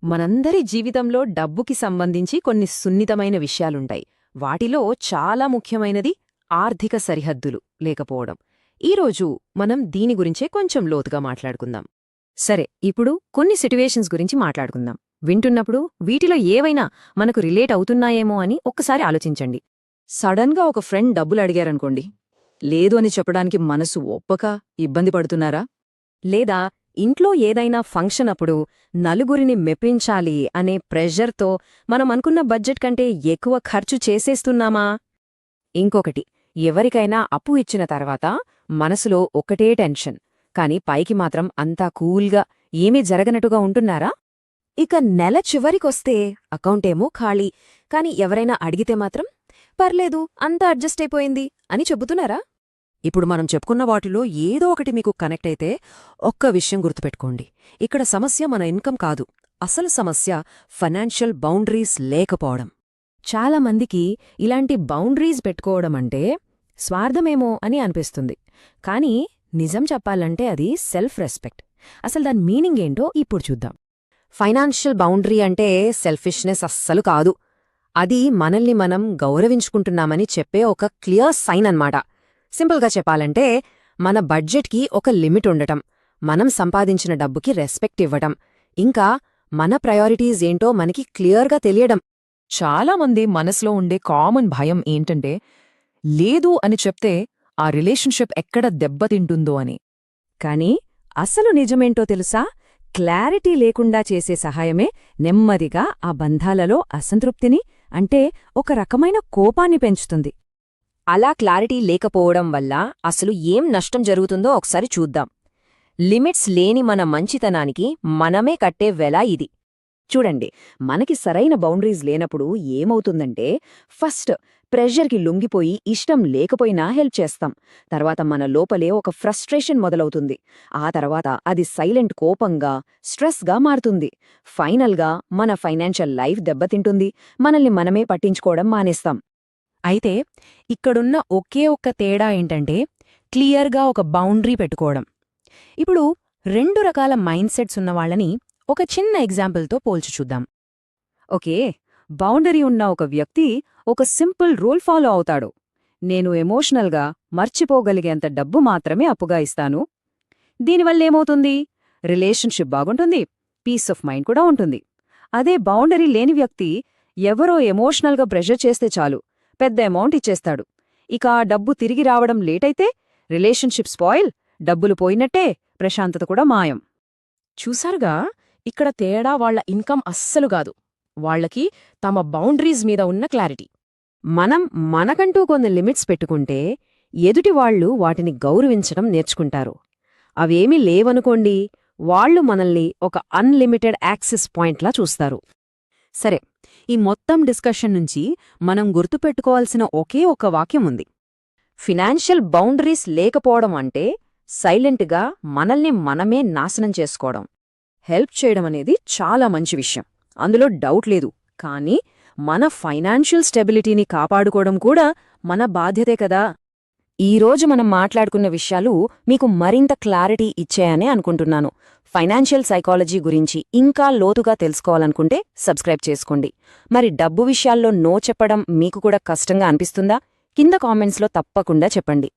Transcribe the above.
మనందరి జీవితంలో డబ్బుకి సంబంధించి కొన్ని సున్నితమైన విషయాలుంటాయి. వాటిలో చాలా ముఖ్యమైనది ఆర్థిక సరిహద్దులు లేకపోవడం. ఈరోజు మనం దీని గురించే కొంచెం లోతుగా మాట్లాడుకుందాం. సరే, ఇప్పుడు కొన్ని సిట్యువేషన్స్ గురించి మాట్లాడుకుందాం. వింటున్నప్పుడు వీటిలో ఏవైనా మనకు రిలేట్ అవుతున్నాయేమో అని ఒక్కసారి ఆలోచించండి. సడన్గా ఒక ఫ్రెండ్ డబ్బులు అడిగారనుకోండి, లేదు అని చెప్పడానికి మనసు ఒప్పక ఇబ్బంది పడుతున్నారా? లేదా ఇంట్లో ఏదైనా ఫంక్షన్ అప్పుడు నలుగురిని మెప్పించాలి అనే ప్రెషర్తో మనం అనుకున్న బడ్జెట్ కంటే ఎక్కువ ఖర్చు చేసేస్తున్నామా? ఇంకొకటి, ఎవరికైనా అప్పు ఇచ్చిన తర్వాత మనసులో ఒకటే టెన్షన్, కాని పైకి మాత్రం అంతా కూల్గా ఏమీ జరగనట్టుగా ఉంటున్నారా? ఇక నెల చివరికొస్తే అకౌంటేమో ఖాళీ, కాని ఎవరైనా అడిగితే మాత్రం పర్లేదు అంతా అడ్జస్ట్ అయిపోయింది అని చెబుతున్నారా? ఇప్పుడు మనం చెప్పుకున్న వాటిలో ఏదో ఒకటి మీకు కనెక్ట్ అయితే ఒక్క విషయం గుర్తుపెట్టుకోండి. ఇక్కడ సమస్య మన ఇన్కమ్ కాదు, అసలు సమస్య ఫైనాన్షియల్ బౌండరీస్ లేకపోవడం. చాలామందికి ఇలాంటి బౌండరీస్ పెట్టుకోవడమంటే స్వార్థమేమో అని అనిపిస్తుంది. కానీ నిజం చెప్పాలంటే అది సెల్ఫ్ రెస్పెక్ట్. అసలు దాని మీనింగ్ ఏంటో ఇప్పుడు చూద్దాం. ఫైనాన్షియల్ బౌండరీ అంటే సెల్ఫిష్నెస్ అస్సలు కాదు. అది మనల్ని మనం గౌరవించుకుంటున్నామని చెప్పే ఒక క్లియర్ సైన్ అన్నమాట. సింపుల్గా చెప్పాలంటే మన బడ్జెట్కి ఒక లిమిట్ ఉండటం, మనం సంపాదించిన డబ్బుకి రెస్పెక్ట్ ఇవ్వటం, ఇంకా మన ప్రయారిటీస్ ఏంటో మనకి క్లియర్గా తెలియడం. చాలామంది మనసులో ఉండే కామన్ భయం ఏంటంటే, లేదు అని చెప్తే ఆ రిలేషన్షిప్ ఎక్కడ దెబ్బతింటుందో అని. కానీ అసలు నిజమేంటో తెలుసా? క్లారిటీ లేకుండా చేసే సహాయమే నెమ్మదిగా ఆ బంధాలలో అసంతృప్తిని, అంటే ఒక రకమైన కోపాన్ని పెంచుతుంది. అలా క్లారిటీ లేకపోవడం వల్ల అసలు ఏం నష్టం జరుగుతుందో ఒకసారి చూద్దాం. లిమిట్స్ లేని మన మంచితనానికి మనమే కట్టే వెల ఇది. చూడండి, మనకి సరైన బౌండరీస్ లేనప్పుడు ఏమవుతుందంటే, ఫస్ట్ ప్రెషర్కి లొంగిపోయి ఇష్టం లేకపోయినా హెల్ప్ చేస్తాం. తర్వాత మన లోపలే ఒక ఫ్రస్ట్రేషన్ మొదలవుతుంది. ఆ తర్వాత అది సైలెంట్ కోపంగా, స్ట్రెస్గా మారుతుంది. ఫైనల్గా మన ఫైనాన్షియల్ లైఫ్ దెబ్బతింటుంది. మనల్ని మనమే పట్టించుకోవడం మానేస్తాం. అయితే ఇక్కడున్న ఒకే ఒక్క తేడా ఏంటంటే, క్లియర్గా ఒక బౌండరీ పెట్టుకోవడం. ఇప్పుడు రెండు రకాల మైండ్ సెట్స్ ఉన్నవాళ్లని ఒక చిన్న ఎగ్జాంపుల్తో పోల్చి చూద్దాం. ఓకే, బౌండరీ ఉన్న ఒక వ్యక్తి ఒక సింపుల్ రూల్ ఫాలో అవుతాడు. నేను ఎమోషనల్గా మర్చిపోగలిగేంత డబ్బు మాత్రమే అప్పుగా ఇస్తాను. దీనివల్లేమవుతుంది? రిలేషన్షిప్ బాగుంటుంది, పీస్ ఆఫ్ మైండ్ కూడా ఉంటుంది. అదే బౌండరీ లేని వ్యక్తి ఎవరో ఎమోషనల్గా ప్రెషర్ చేస్తే చాలు, పెద్ద అమౌంట్ ఇచ్చేస్తాడు. ఇక ఆ డబ్బు తిరిగి రావడం లేటైతే రిలేషన్షిప్ స్పాయిల్, డబ్బులు పోయినట్టే, ప్రశాంతత కూడా మాయం. చూసారుగా, ఇక్కడ తేడా వాళ్ల ఇన్కమ్ అస్సలు కాదు, వాళ్లకి తమ బౌండరీస్ మీద ఉన్న క్లారిటీ. మనం మనకంటూ కొన్ని లిమిట్స్ పెట్టుకుంటే ఎదుటివాళ్లు వాటిని గౌరవించడం నేర్చుకుంటారు. అవేమీ లేవనుకోండి, వాళ్లు మనల్ని ఒక అన్లిమిటెడ్ యాక్సెస్ పాయింట్లా చూస్తారు. సరే, ఈ మొత్తం డిస్కషన్ నుంచి మనం గుర్తుపెట్టుకోవాల్సిన ఒకే ఒక వాక్యం ఉంది. ఫినాన్షియల్ బౌండరీస్ లేకపోవడం అంటే సైలెంట్గా మనల్ని మనమే నాశనం చేసుకోవడం. హెల్ప్ చేయడం అనేది చాలా మంచి విషయం, అందులో డౌట్ లేదు. కానీ మన ఫైనాన్షియల్ స్టెబిలిటీని కాపాడుకోవడం కూడా మన బాధ్యతే కదా. ఈరోజు మనం మాట్లాడుకున్న విషయాలు మీకు మరింత క్లారిటీ ఇచ్చాయనే అనుకుంటున్నాను. ఫైనాన్షియల్ సైకాలజీ గురించి ఇంకా లోతుగా తెలుసుకోవాలనుకుంటే సబ్స్క్రైబ్ చేసుకోండి. మరి డబ్బు విషయాల్లో నో చెప్పడం మీకు కూడా కష్టంగా అనిపిస్తుందా? కింద కామెంట్స్లో తప్పకుండా చెప్పండి.